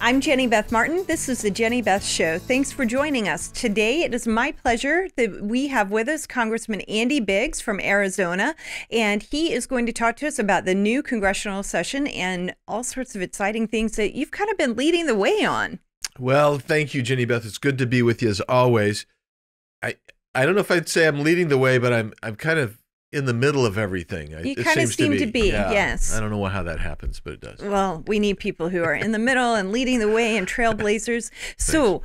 I'm Jenny Beth Martin. This is the Jenny Beth Show. Thanks for joining us. Today, it is my pleasure that we have with us Congressman Andy Biggs from Arizona, and he is going to talk to us about the new congressional session and all sorts of exciting things that you've kind of been leading the way on. Well, thank you, Jenny Beth. It's good to be with you as always. I don't know if I'd say I'm leading the way, but I'm kind of in the middle of everything. You kind of seem to be, yeah. Yes. I don't know how that happens, but it does. Well, we need people who are in the middle and leading the way and trailblazers. So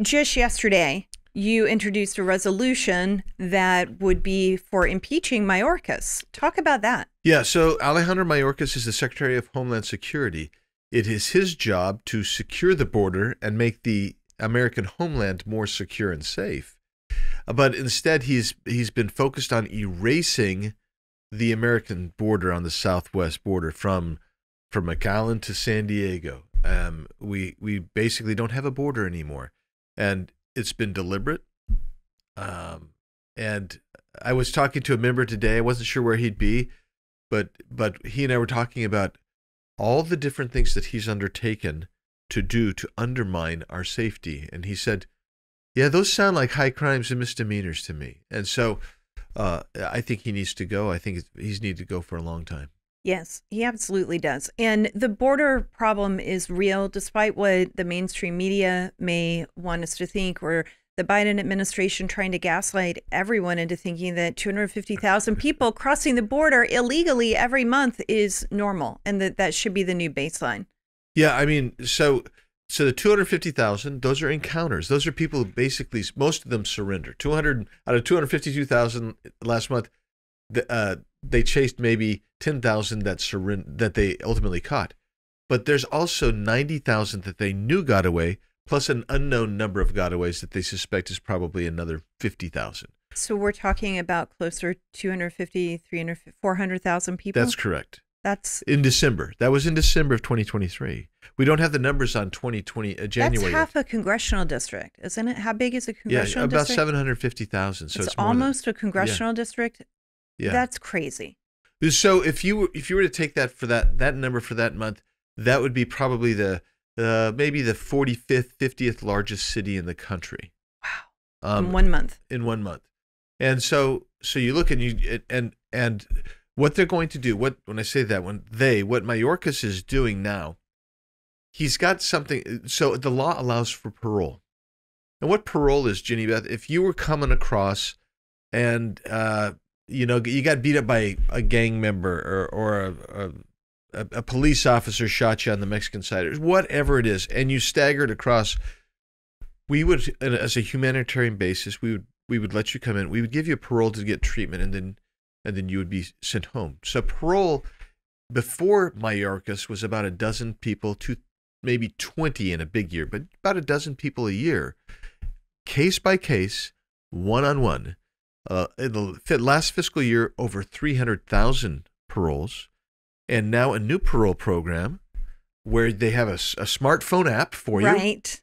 just yesterday, you introduced a resolution that would be for impeaching Mayorkas. Talk about that. Yeah, so Alejandro Mayorkas is the Secretary of Homeland Security. It is his job to secure the border and make the American homeland more secure and safe. But instead, he's been focused on erasing the American border on the southwest border from McAllen to San Diego. We basically don't have a border anymore, and it's been deliberate. And I was talking to a member today. I wasn't sure where he'd be, but he and I were talking about all the different things that he's undertaken to do to undermine our safety. And he said, yeah, those sound like high crimes and misdemeanors to me. And so I think he needs to go. I think he's needed to go for a long time. Yes, he absolutely does. And the border problem is real, despite what the mainstream media may want us to think, or the Biden administration trying to gaslight everyone into thinking that 250,000 people crossing the border illegally every month is normal and that should be the new baseline. Yeah, I mean, so the 250,000, those are encounters. Those are people who basically, most of them surrender. 200 out of 252,000 last month, they chased maybe 10,000 that they ultimately caught. But there's also 90,000 that they knew got away, plus an unknown number of gotaways that they suspect is probably another 50,000. So we're talking about closer to 250, 300, 400,000 people? That's correct. That's in December. That was in December of 2023. We don't have the numbers on 2020 January. That's half a congressional district, isn't it? How big is a congressional district? Yeah, about 750,000. So it's almost a congressional district. Yeah, that's crazy. So if you were to take that for that number for that month, that would be probably the maybe the 45th, 50th largest city in the country. Wow! In 1 month. In 1 month, and so you look and what they're going to do, when I say that, what Mayorkas is doing now, he's got something. So the law allows for parole. And what parole is, Jenny Beth, if you were coming across and, you got beat up by a gang member or a police officer shot you on the Mexican side, or whatever it is, and you staggered across, we would, as a humanitarian basis, we would let you come in. We would give you a parole to get treatment, and then you would be sent home. So parole before Mayorkas was about a dozen people, to maybe 20 in a big year, but about a dozen people a year, case by case, one-on-one. In the last fiscal year, over 300,000 paroles, and now a new parole program where they have a smartphone app for you. Right.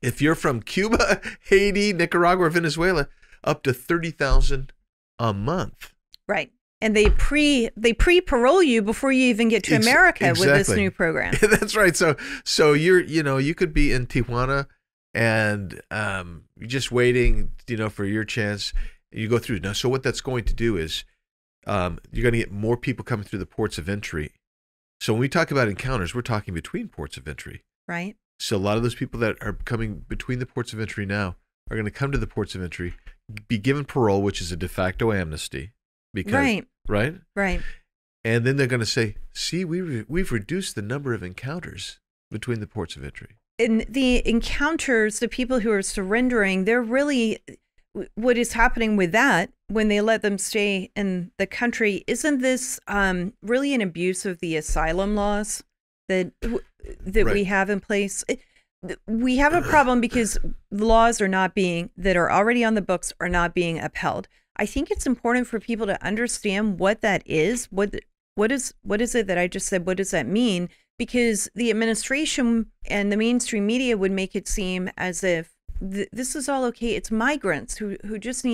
If you're from Cuba, Haiti, Nicaragua, or Venezuela, up to 30,000 a month. Right. And they pre-parole you before you even get to America with this new program. That's right. So you could be in Tijuana and you're just waiting, for your chance. You go through. Now, so what that's going to do is you're going to get more people coming through the ports of entry. So when we talk about encounters, we're talking between ports of entry. Right. So a lot of those people that are coming between the ports of entry now are going to come to the ports of entry, be given parole, which is a de facto amnesty. Because, right. And then they're going to say, see, we've reduced the number of encounters between the ports of entry. And the encounters, the people who are surrendering, they're really, what is happening with that when they let them stay in the country, isn't this really an abuse of the asylum laws that right. we have in place? We have a problem because laws that are already on the books are not being upheld. I think it's important for people to understand what that is. What is it that I just said? What does that mean? Because the administration and the mainstream media would make it seem as if this is all okay. It's migrants who just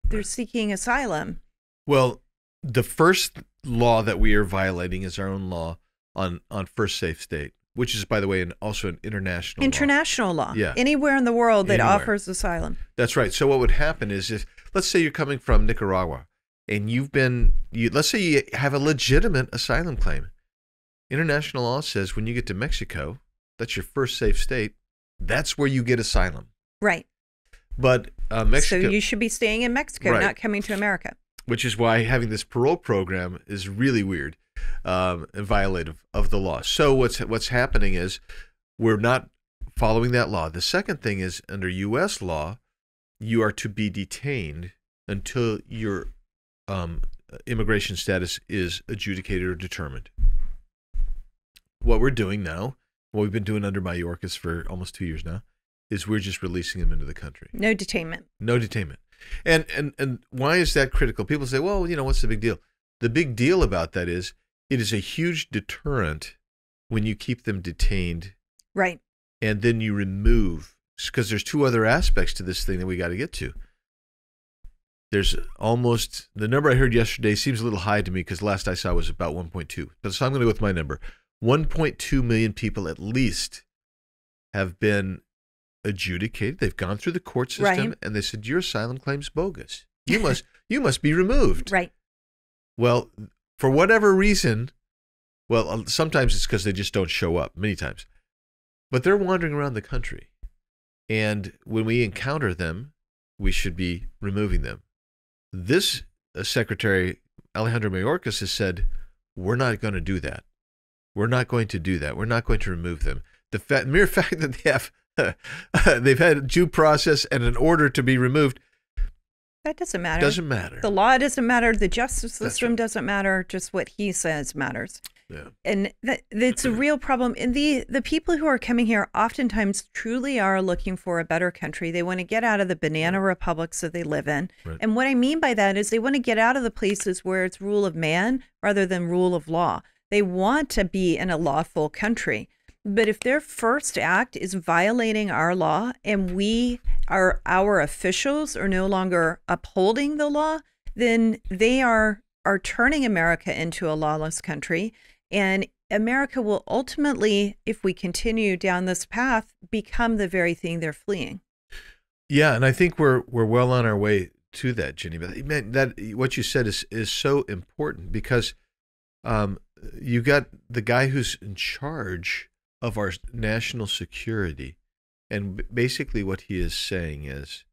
they're seeking asylum. Well, the first law that we are violating is our own law on first safe state. which is, by the way, also an international law. Yeah. Anywhere in the world that Anywhere. offers asylum. That's right. So what would happen is, if let's say you're coming from Nicaragua and let's say you have a legitimate asylum claim. International law says when you get to Mexico, that's your first safe state. That's where you get asylum. Right. But Mexico. So you should be staying in Mexico, Right. not coming to America. Which is why having this parole program is really weird and violative of the law. So what's happening is we're not following that law. The second thing is, under U.S. law, you are to be detained until your immigration status is adjudicated or determined. What we're doing now, what we've been doing under Mayorkas for almost 2 years now, is we're just releasing them into the country. No detainment. No detainment. And why is that critical? People say, well, what's the big deal? The big deal about that is it is a huge deterrent when you keep them detained. Right. And then you remove, because there's two other aspects to this thing that we got to get to. There's almost, the number I heard yesterday seems a little high to me because last I saw was about 1.2. But so I'm going to go with my number. 1.2 million people at least have been adjudicated. They've gone through the court system, Right. and they said, your asylum claim's bogus. You must be removed. Right. Well, for whatever reason, sometimes it's because they just don't show up, many times. But they're wandering around the country. And when we encounter them, we should be removing them. This Secretary Alejandro Mayorkas has said, we're not going to do that. We're not going to do that. We're not going to remove them. The mere fact that they have they've had due process and an order to be removed. That doesn't matter. Doesn't matter. The law doesn't matter. The justice system right. doesn't matter. Just what he says matters. Yeah. And that's a real problem. And the people who are coming here oftentimes truly are looking for a better country. They want to get out of the banana republics that they live in. Right. And what I mean by that is they want to get out of the places where it's rule of man rather than rule of law. They want to be in a lawful country. But if their first act is violating our law and our officials are no longer upholding the law, then they are turning America into a lawless country. And America will ultimately, if we continue down this path, become the very thing they're fleeing. Yeah, and I think we're well on our way to that, Jenny. But that what you said is so important because you got the guy who's in charge of our national security, and basically what he is saying is,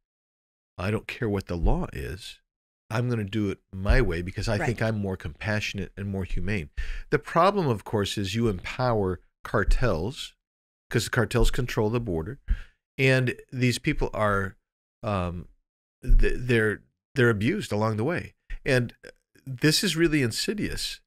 I don't care what the law is. I'm going to do it my way because I think I'm more compassionate and more humane. The problem, of course, is you empower cartels because the cartels control the border, and these people are they're abused along the way, and this is really insidious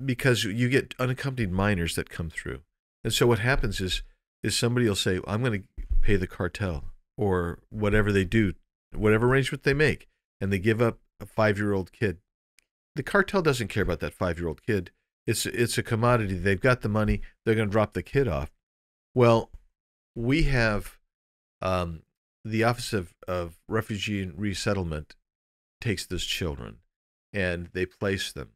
because you get unaccompanied minors that come through, and so what happens is somebody will say, I'm going to pay the cartel or whatever they do, whatever arrangement they make. And they give up a 5-year-old kid. The cartel doesn't care about that 5-year-old kid. It's a commodity. They've got the money. They're going to drop the kid off. Well, we have the Office of Refugee and Resettlement takes those children and they place them.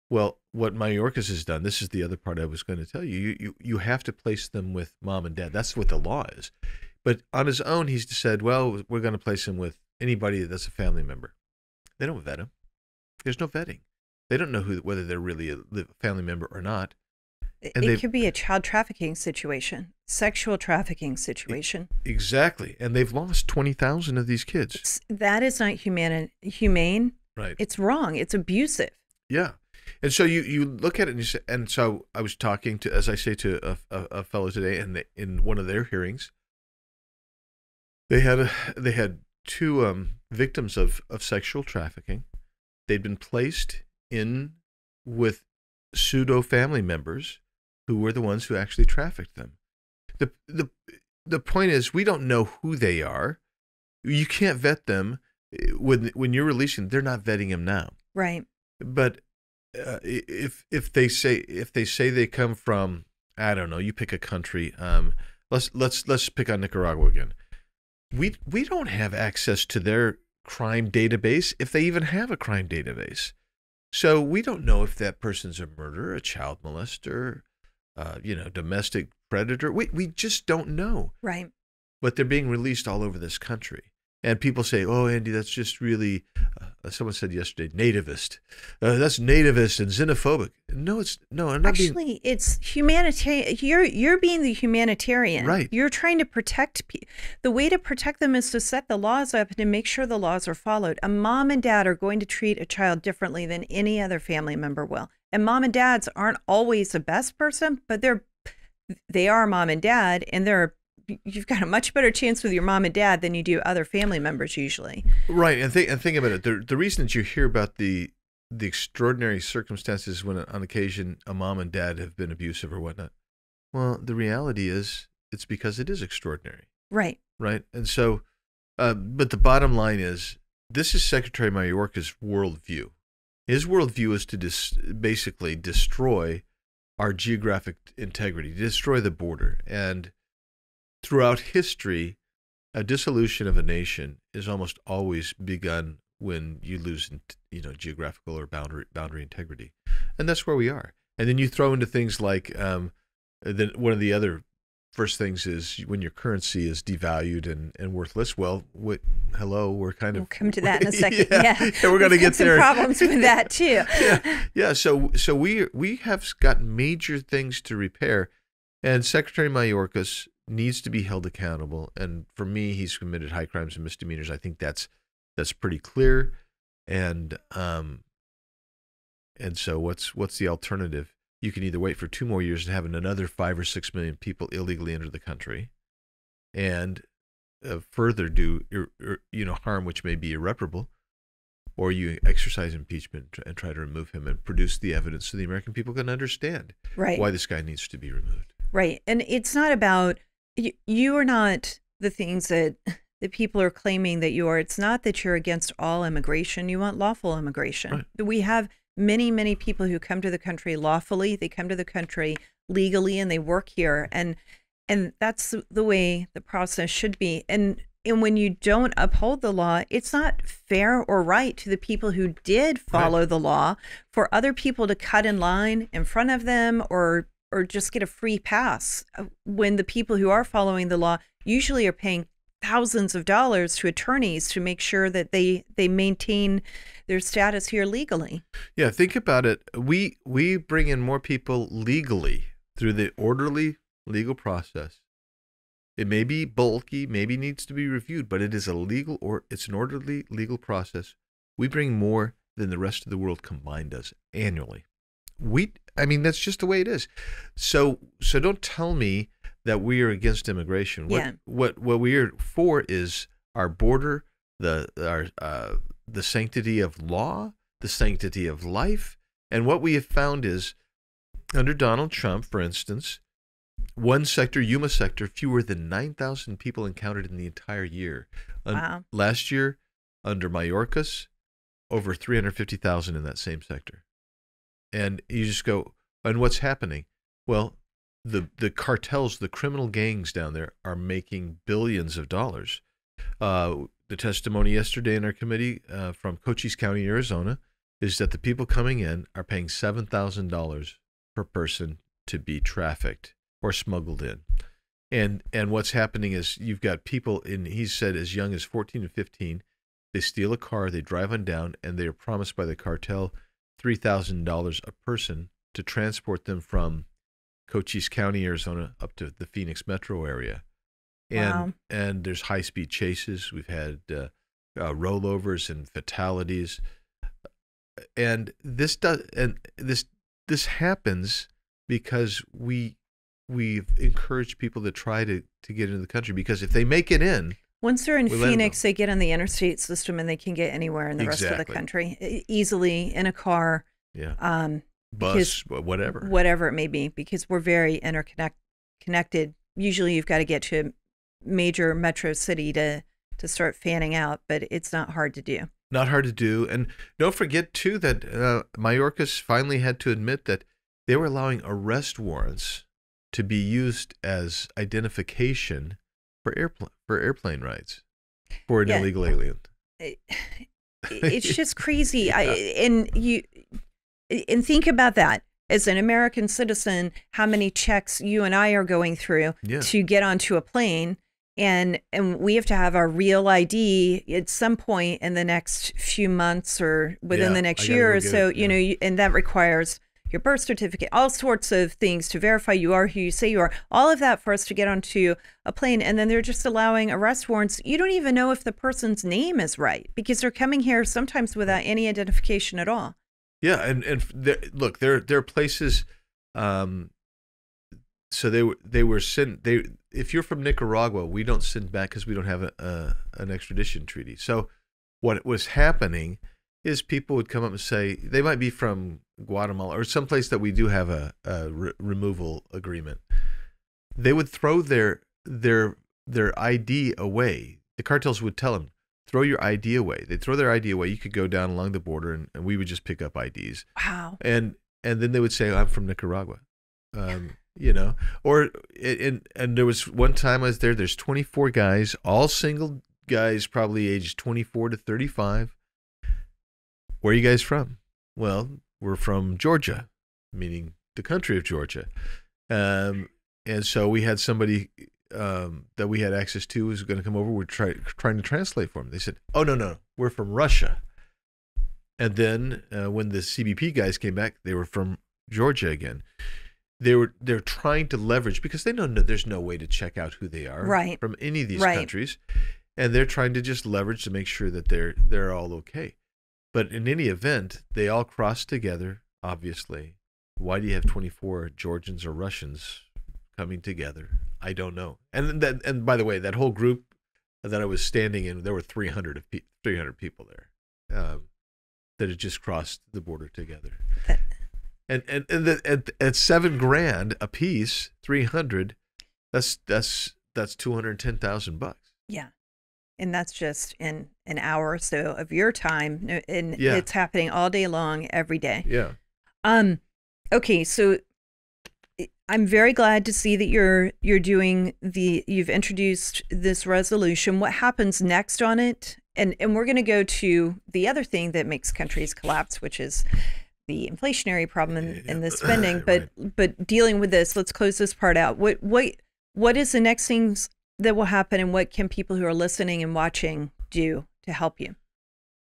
Well, what Mayorkas has done, this is the other part I was going to tell you. You have to place them with mom and dad. That's what the law is. But on his own, he's said, well, we're going to place him with anybody that's a family member. They don't vet him. There's no vetting. They don't know whether they're really a family member or not. And it could be a child trafficking situation, sexual trafficking situation. Exactly. And they've lost 20,000 of these kids. That is not humane. Right. It's wrong. It's abusive. Yeah. And so you look at it and you say, and so I was talking to, as I say, to a fellow today, and in one of their hearings, they had two victims of sexual trafficking. They'd been placed in with pseudo family members who were the ones who actually trafficked them. The point is, we don't know who they are. You can't vet them when you're releasing. They're not vetting them now. Right. But if they say they come from, I don't know, you pick a country. Let's pick on Nicaragua again. We don't have access to their crime database, if they even have a crime database. So we don't know if that person's a murderer, a child molester, domestic predator. We just don't know. Right. But they're being released all over this country. And people say, oh, Andy, that's just really, someone said yesterday, nativist. That's nativist and xenophobic. No, I'm not Actually, it's humanitarian. You're being the humanitarian. Right. You're trying to protect the way to protect them is to set the laws up and to make sure the laws are followed. A mom and dad are going to treat a child differently than any other family member will. And mom and dads aren't always the best person, but they are mom and dad, and you've got a much better chance with your mom and dad than you do other family members usually. Right, and think about it. The reason that you hear about the extraordinary circumstances when on occasion a mom and dad have been abusive or whatnot, well, the reality is it's because it is extraordinary. Right. Right, and so, but the bottom line is this is Secretary Mayorkas' worldview. His worldview is to basically destroy our geographic integrity, destroy the border, and throughout history, a dissolution of a nation is almost always begun when you lose, geographical or boundary integrity, and that's where we are. And then you throw into things like one of the other first things is when your currency is devalued and worthless. Well, we're kind of. We'll come to that in a second. Yeah, we're going to get there. Some problems with that too. Yeah. So we have got major things to repair, and Secretary Mayorkas needs to be held accountable. And for me, he's committed high crimes and misdemeanors. I think that's pretty clear. And so what's the alternative? You can either wait for 2 more years and have another 5 or 6 million people illegally enter the country, and further do harm which may be irreparable, or you exercise impeachment and try to remove him and produce the evidence so the American people can understand why this guy needs to be removed. Right, and it's not about you are not the things that the people are claiming that you are. It's not that you're against all immigration. You want lawful immigration. Right. We have many, many people who come to the country lawfully. They come to the country legally and they work here. And that's the way the process should be. And when you don't uphold the law, it's not fair or right to the people who did follow the law for other people to cut in line in front of them or just get a free pass when the people who are following the law usually are paying thousands of dollars to attorneys to make sure that they maintain their status here legally. Yeah, think about it. We bring in more people legally through the orderly legal process. It may be bulky, maybe needs to be reviewed, but it is it's an orderly legal process. We bring more than the rest of the world combined does annually. That's just the way it is. So don't tell me that we are against immigration. What we are for is our border, the sanctity of law, the sanctity of life. And what we have found is, under Donald Trump, for instance, one sector, Yuma sector, fewer than 9,000 people encountered in the entire year. Wow. Last year, under Mayorkas, over 350,000 in that same sector. And you just go, and what's happening? Well, the cartels, the criminal gangs down there are making billions of dollars. The testimony yesterday in our committee from Cochise County, Arizona, is that the people coming in are paying $7,000 per person to be trafficked or smuggled in. And what's happening is you've got people he said as young as 14 and 15, they steal a car, they drive on down, and they are promised by the cartel $3,000 a person to transport them from Cochise County, Arizona, up to the Phoenix metro area. And there's high-speed chases. We've had rollovers and fatalities. And this happens because we've encouraged people to try to get into the country, because if they make it in, once they're in Phoenix, they get on the interstate system and they can get anywhere in the rest of the country easily in a car. Yeah. Bus, whatever it may be, because we're very interconnected. Usually you've got to get to a major metro city to start fanning out, but it's not hard to do. Not hard to do. And don't forget, too, that Mayorkas finally had to admit that they were allowing arrest warrants to be used as identification for airplane rides for an illegal alien. It's just crazy. And think about that. as an American citizen, how many checks you and I are going through to get onto a plane. And we have to have our real ID at some point in the next few months or within the next year or so, and that requires your birth certificate, all sorts of things to verify you are who you say you are, all of that for us to get onto a plane. And then they're just allowing arrest warrants. You don't even know if the person's name is right because they're coming here sometimes without any identification at all. Yeah. And look, there are places. So they were sent. If you're from Nicaragua, we don't send back because we don't have an extradition treaty. So what was happening is people would come up and say they might be from Guatemala or someplace that we do have a removal agreement. They would throw their ID away. The cartels would tell them, throw your ID away. They'd throw their ID away. You could go down along the border and we would just pick up IDs. Wow. And then they would say, I'm from Nicaragua. And there was one time I was there, there's 24 guys, all single guys, probably aged 24 to 35. Where are you guys from? Well, we're from Georgia, meaning the country of Georgia. And so we had somebody that we had access to who was going to come over. We're trying to translate for them. They said, oh, no, we're from Russia. And then when the CBP guys came back, they were from Georgia again. They're trying to leverage because they know there's no way to check out who they are from any of these countries. And they're trying to just leverage to make sure that they're all okay. But in any event, they all cross together, obviously. Why do you have 24 Georgians or Russians coming together? I don't know. And by the way, that whole group that I was standing in, there were 300 people there that had just crossed the border together. And at $7,000 a piece, 300, that's $210,000. Yeah. And that's just in an hour or so of your time. And it's happening all day long, every day. Yeah. Okay. So I'm very glad to see that you've introduced this resolution. What happens next on it? And we're going to go to the other thing that makes countries collapse, which is the inflationary problem and the spending. But dealing with this, let's close this part out. What is the next things that will happen, and what can people who are listening and watching do to help you?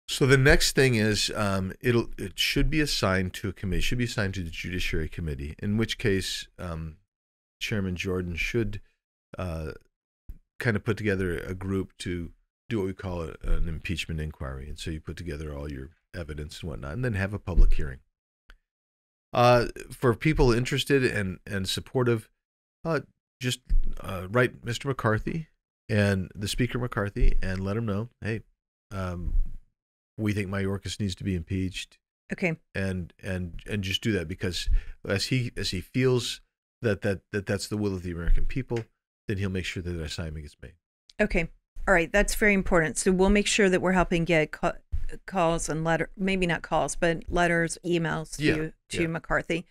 So the next thing is it should be assigned to a committee, should be assigned to the Judiciary Committee, in which case Chairman Jordan should kind of put together a group to do what we call an impeachment inquiry. And so you put together all your evidence and whatnot, and then have a public hearing. For people interested and supportive, just write Mr. McCarthy and the Speaker McCarthy and let him know, hey, we think Mayorkas needs to be impeached. Okay. And just do that, because as he feels that's the will of the American people, then he'll make sure that that assignment gets made. Okay. All right. That's very important. So we'll make sure that we're helping get calls and maybe not calls, but letters, emails to McCarthy.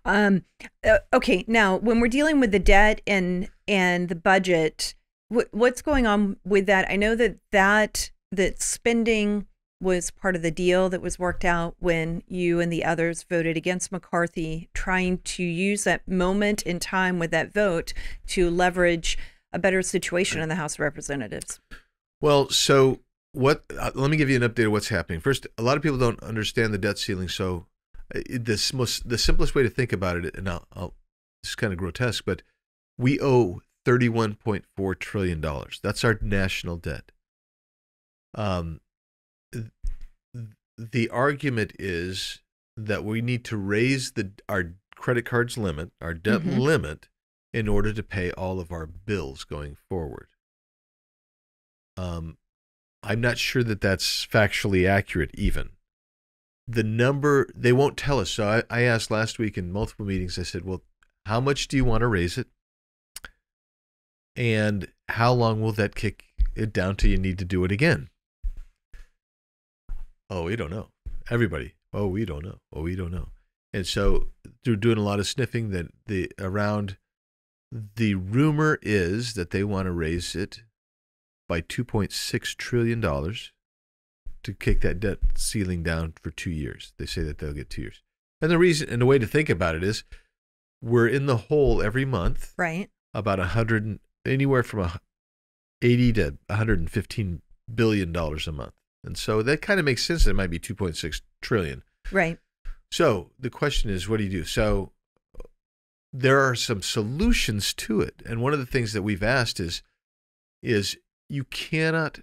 Okay. Now, when we're dealing with the debt and the budget, what's going on with that? I know that spending was part of the deal that was worked out when you and the others voted against McCarthy, trying to use that moment in time with that vote to leverage a better situation in the House of Representatives. Well, so let me give you an update of what's happening. First, a lot of people don't understand the debt ceiling. So the simplest way to think about it, and it's kind of grotesque, but we owe $31.4 trillion. That's our national debt. The argument is that we need to raise our credit cards limit, our debt limit, in order to pay all of our bills going forward. I'm not sure that that's factually accurate even. The number, they won't tell us. So I asked last week in multiple meetings, I said, well, how much do you want to raise it? And how long will that kick it down till you need to do it again? Oh, we don't know. Everybody. Oh, we don't know. Oh, we don't know. And so they're doing a lot of sniffing that the rumor is that they want to raise it by $2.6 trillion to kick that debt ceiling down for 2 years. They say that they'll get 2 years. And the reason, and the way to think about it is, we're in the hole every month, Right. about anywhere from 80 to 115 billion dollars a month. And so that kind of makes sense. That it might be 2.6 trillion. Right. So the question is, what do you do? So there are some solutions to it. And one of the things that we've asked is you cannot,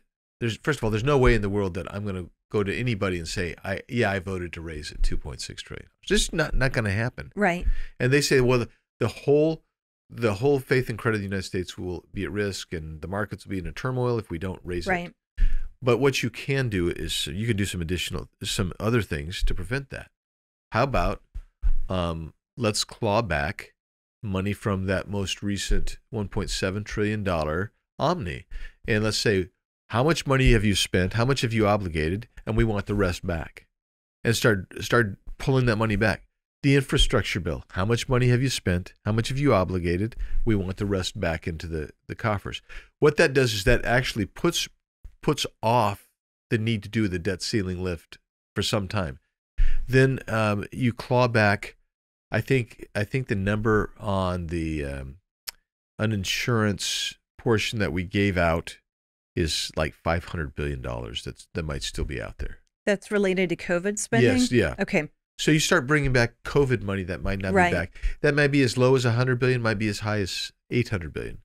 first of all, there's no way in the world that I'm going to go to anybody and say, I voted to raise it 2.6 trillion. It's just not going to happen. Right. And they say, well, the whole faith and credit of the United States will be at risk, and the markets will be in a turmoil if we don't raise Right. it. But what you can do is you can do some other things to prevent that. How about let's claw back money from that most recent $1.7 trillion Omni, and let's say, how much money have you spent? How much have you obligated? And we want the rest back, and start pulling that money back. The infrastructure bill. How much money have you spent? How much have you obligated? We want the rest back into the coffers. What that does is that actually puts off the need to do the debt ceiling lift for some time. Then you claw back. I think the number on the uninsurance portion that we gave out is like $500 billion. That might still be out there. That's related to COVID spending? Yes, yeah. Okay. So you start bringing back COVID money that might not Right. be back. That might be as low as $100 billion, might be as high as $800 billion.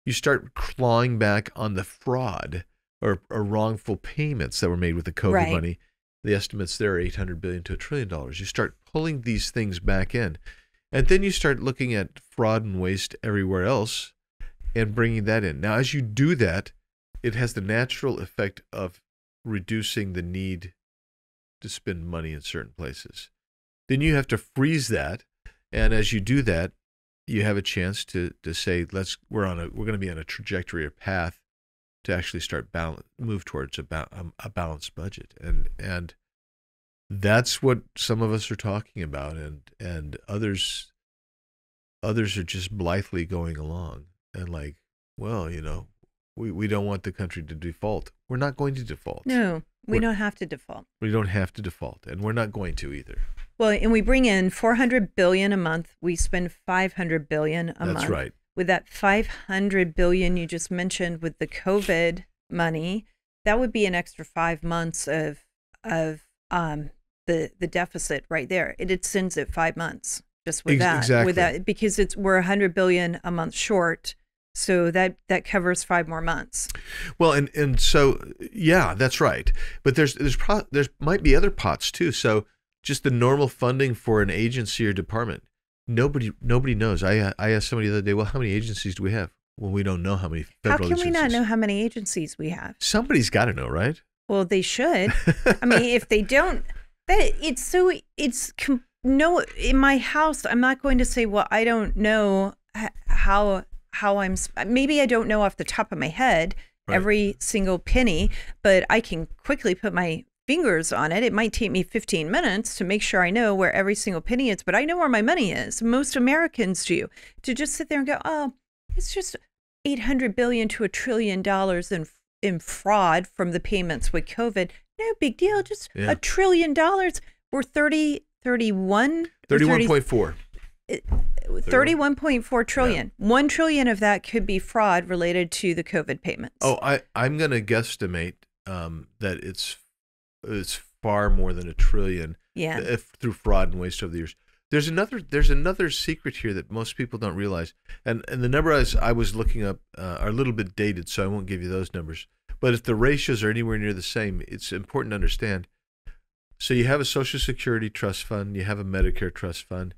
You start clawing back on the fraud or wrongful payments that were made with the COVID Right. money. The estimates there are $800 billion to $1 trillion. You start pulling these things back in. And then you start looking at fraud and waste everywhere else and bringing that in. Now, as you do that, it has the natural effect of reducing the need to spend money in certain places. Then you have to freeze that, and as you do that, you have a chance to say, we're going to be on a trajectory or path to actually start move towards a balanced budget, and that's what some of us are talking about, and others are just blithely going along and like, well, we don't want the country to default. We're not going to default. No, we don't have to default. We don't have to default, and we're not going to either. Well, and we bring in $400 billion a month. We spend $500 billion a month. That's right. With that $500 billion you just mentioned with the COVID money, that would be an extra 5 months of the deficit right there. It extends it 5 months just with that. Exactly. With that, because we're $100 billion a month short. So that covers 5 more months. Well, and so yeah, that's right. But there might be other pots too. So just the normal funding for an agency or department, nobody knows. I asked somebody the other day, well, how many agencies do we have? Well, we don't know how many federal agencies. How can we not know how many agencies we have? Somebody's got to know, right? Well, they should. I mean, if they don't, no. In my house, I'm not going to say, well, I don't know how maybe I don't know off the top of my head every single penny, but I can quickly put my fingers on it. It might take me 15 minutes to make sure I know where every single penny is, but I know where my money is. Most Americans do. To just sit there and go, oh, it's just $800 billion to $1 trillion in fraud from the payments with COVID. No big deal. Just $1 trillion. We're 31.4. 31.4 trillion. Yeah. 1 trillion of that could be fraud related to the COVID payments. Oh, I'm going to guesstimate that it's far more than $1 trillion. Yeah. Through fraud and waste over the years. There's another secret here that most people don't realize, and the numbers I was looking up are a little bit dated, so I won't give you those numbers. But if the ratios are anywhere near the same, it's important to understand. So you have a Social Security trust fund, you have a Medicare trust fund,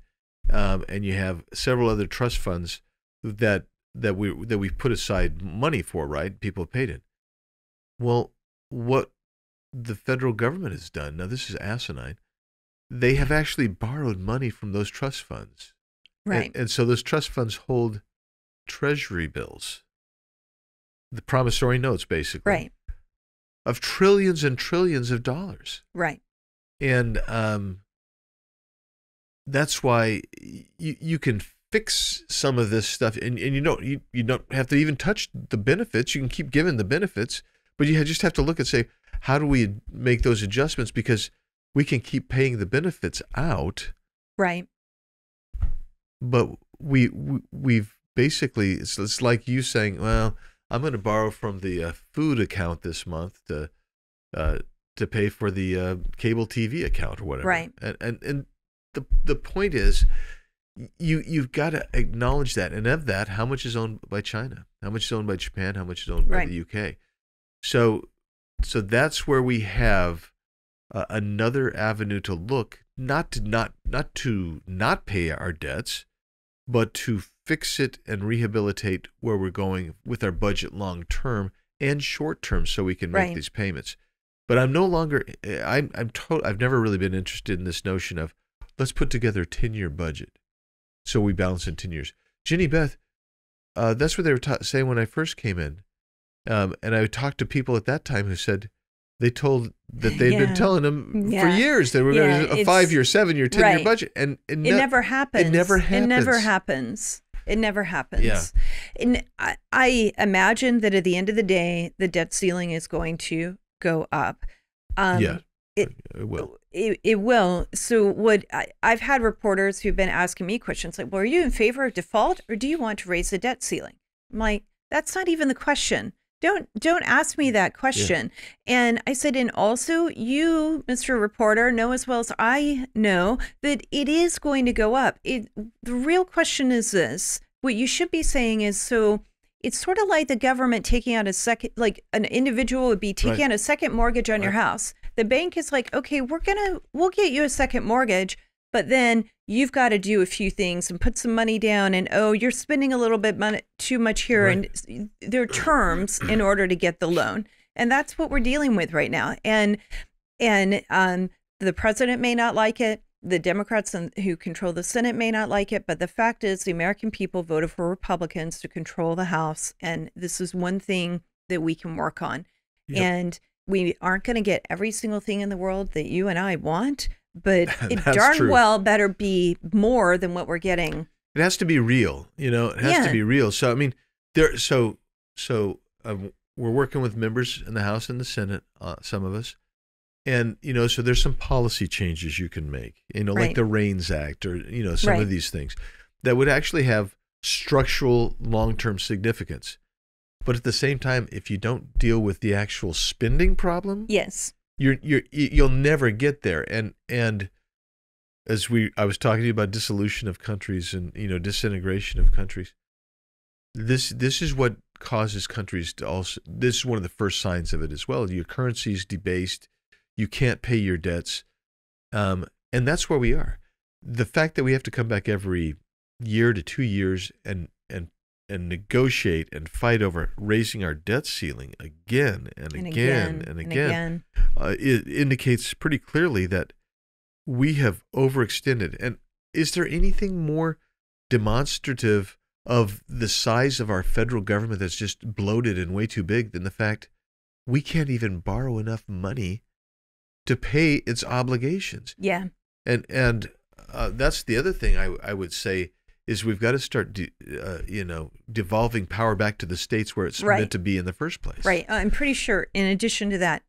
and you have several other trust funds that we put aside money for, right? People have paid in. Well, what the federal government has done, now this is asinine, they have actually borrowed money from those trust funds. Right. And so those trust funds hold treasury bills, the promissory notes, basically. Right. Of trillions and trillions of dollars. Right. And that's why you can fix some of this stuff, and you don't have to even touch the benefits. You can keep giving the benefits, but you just have to look and say, how do we make those adjustments? Because we can keep paying the benefits out, Right. But we've basically, it's like you saying, well, I'm going to borrow from the food account this month to pay for the cable TV account or whatever. Right. And the point is, you've got to acknowledge that, and of that, how much is owned by China, how much is owned by Japan, how much is owned by the UK. So that's where we have another avenue to look, not to not pay our debts, but to fix it and rehabilitate where we're going with our budget long term and short term, so we can make these payments. But I'm no longer. I've never really been interested in this notion of let's put together a 10-year budget, so we balance in 10 years. Jenny Beth, that's what they were saying when I first came in, and I talked to people at that time who said they told that they'd been telling them for years that we're going to a 5-year, 7-year, 10-year budget, and it never happens. It never happens. It never happens. Yeah. And I imagine that at the end of the day, the debt ceiling is going to go up. It will. It will. So I've had reporters who've been asking me questions like, well, are you in favor of default, or do you want to raise the debt ceiling? I'm like, that's not even the question. Don't ask me that question. Yeah. And I said, and also you, Mr. Reporter, know as well as I know that it is going to go up. The real question is this. What you should be saying is, so it's sort of like the government taking out a second, like an individual would be taking out a second mortgage on your house. The bank is like, okay, we'll get you a second mortgage, but then you've got to do a few things and put some money down, and you're spending a little bit too much here, and there are terms in order to get the loan, and that's what we're dealing with right now. And the president may not like it, the Democrats who control the Senate may not like it, but the fact is, the American people voted for Republicans to control the House, and this is one thing that we can work on. Yep. And we aren't going to get every single thing in the world that you and I want. But it darn well better be more than what we're getting. It has to be real, It has to be real. So I mean, we're working with members in the House and the Senate, some of us, and so there's some policy changes you can make, like the REINS Act, or some of these things that would actually have structural long-term significance. But at the same time, if you don't deal with the actual spending problem, you'll never get there. And as I was talking to you about dissolution of countries and disintegration of countries, this is what causes countries to also. This is one of the first signs of it as well. Your currency is debased. You can't pay your debts, and that's where we are. The fact that we have to come back every year to 2 years and negotiate and fight over raising our debt ceiling again and again, it indicates pretty clearly that we have overextended. And is there anything more demonstrative of the size of our federal government that's just bloated and way too big than the fact we can't even borrow enough money to pay its obligations? Yeah. And that's the other thing I would say is we've got to start, devolving power back to the states where it's meant to be in the first place. Right. I'm pretty sure, in addition to that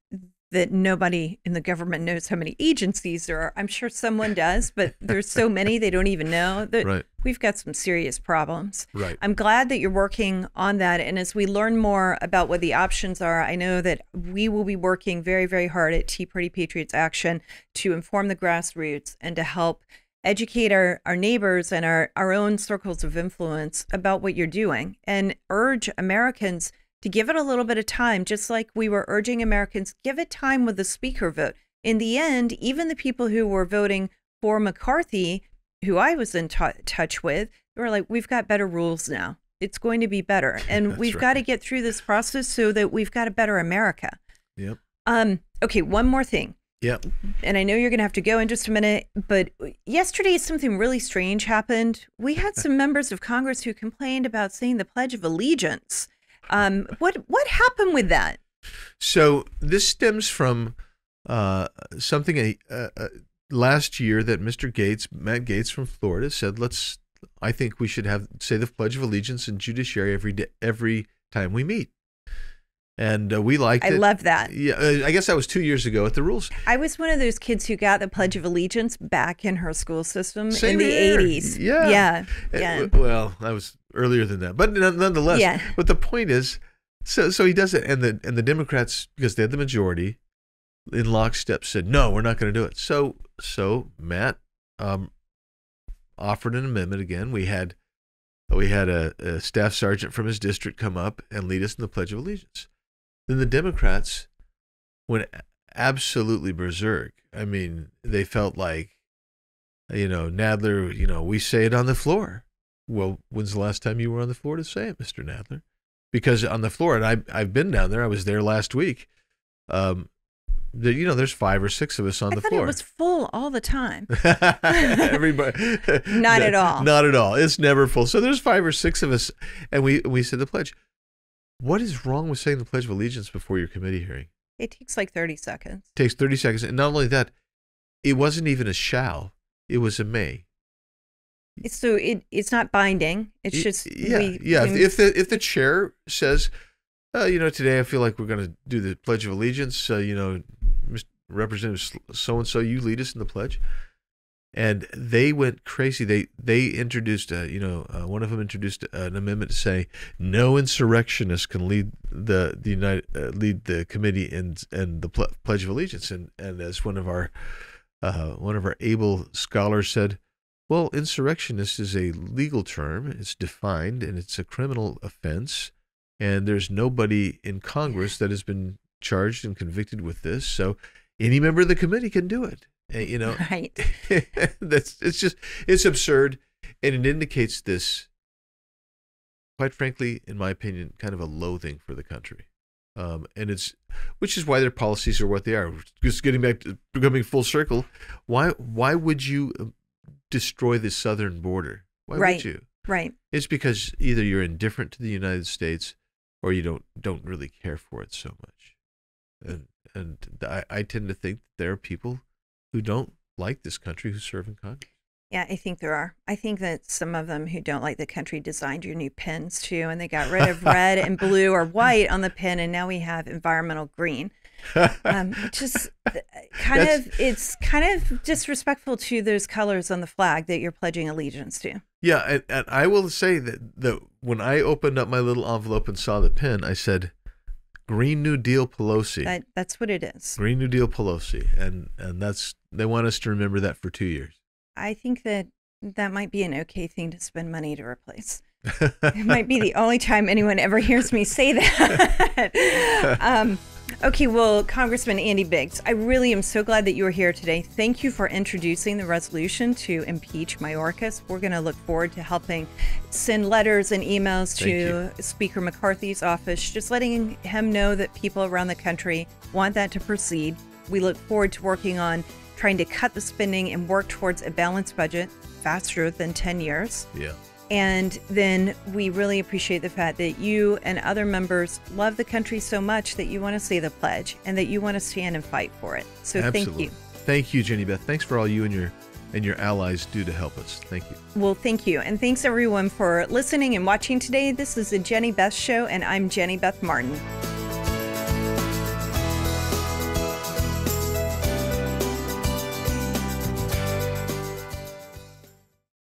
nobody in the government knows how many agencies there are. I'm sure someone does, but there's so many they don't even know. That we've got some serious problems. Right. I'm glad that you're working on that. And as we learn more about what the options are, I know that we will be working very, very hard at Tea Party Patriots Action to inform the grassroots and to help educate our neighbors and our own circles of influence about what you're doing, and urge Americans to give it a little bit of time, just like we were urging Americans, give it time with the speaker vote. In the end, even the people who were voting for McCarthy, who I was in touch with, they were like, we've got better rules now. It's going to be better. And we've got to get through this process so that we've got a better America. Yep. Okay, one more thing. Yep. And I know you're going to have to go in just a minute, but yesterday something really strange happened. We had some members of Congress who complained about saying the Pledge of Allegiance. What happened with that? So this stems from something last year that Matt Gaetz from Florida said, I think we should say the Pledge of Allegiance in Judiciary every time we meet. And we liked it. I love that. Yeah, I guess that was 2 years ago at the rules. I was one of those kids who got the Pledge of Allegiance back in her school system Same in the here. 80s. Yeah. Yeah. Well, I was earlier than that, but nonetheless. Yeah. But the point is, so he does it, and the Democrats, because they had the majority, in lockstep said, no, we're not going to do it. So Matt offered an amendment again. We had a staff sergeant from his district come up and lead us in the Pledge of Allegiance. Then the Democrats went absolutely berserk. I mean, they felt like, Nadler, we say it on the floor. Well, when's the last time you were on the floor to say it, Mr. Nadler? Because on the floor, and I've been down there. I was there last week. There's 5 or 6 of us on the floor. It was full all the time. Everybody, Not at all. Not at all. It's never full. So there's 5 or 6 of us, and we said the pledge. What is wrong with saying the Pledge of Allegiance before your committee hearing? It takes like 30 seconds. It takes 30 seconds, and not only that, it wasn't even a shall; it was a may. It's not binding. It's just If the chair says, today I feel like we're going to do the Pledge of Allegiance. Representative so and so, you lead us in the pledge. And they went crazy. They introduced one of them introduced an amendment to say no insurrectionist can lead the committee in the Pledge of Allegiance. And as one of our able scholars said, well, insurrectionist is a legal term. It's defined, and it's a criminal offense. And there's nobody in Congress that has been charged and convicted with this. So any member of the committee can do it. Right. It's absurd. And it indicates this, quite frankly, in my opinion, kind of a loathing for the country. Which is why their policies are what they are. Just getting back to becoming full circle. Why would you destroy the southern border? Why would you? Right. It's because either you're indifferent to the United States or you don't really care for it so much. And I tend to think there are people who don't like this country who serve in Congress. Yeah, I think there are. I think that some of them who don't like the country designed your new pins too, and they got rid of red and blue or white on the pin, and now we have environmental green. It's kind of disrespectful to those colors on the flag that you're pledging allegiance to. Yeah, and I will say that when I opened up my little envelope and saw the pin, I said, Green New Deal Pelosi. That's what it is. Green New Deal Pelosi, and they want us to remember that for 2 years. I think that might be an okay thing to spend money to replace. It might be the only time anyone ever hears me say that. Okay, well, Congressman Andy Biggs, I really am so glad that you are here today. Thank you for introducing the resolution to impeach Mayorkas. We're going to look forward to helping send letters and emails to Speaker McCarthy's office, just letting him know that people around the country want that to proceed. We look forward to working on trying to cut the spending and work towards a balanced budget faster than 10 years. Yeah. And then we really appreciate the fact that you and other members love the country so much that you want to say the pledge and that you want to stand and fight for it. So Absolutely. Thank you. Thank you, Jenny Beth. Thanks for all you and your allies do to help us. Thank you. Well, thank you. And thanks everyone for listening and watching today. This is the Jenny Beth Show, and I'm Jenny Beth Martin.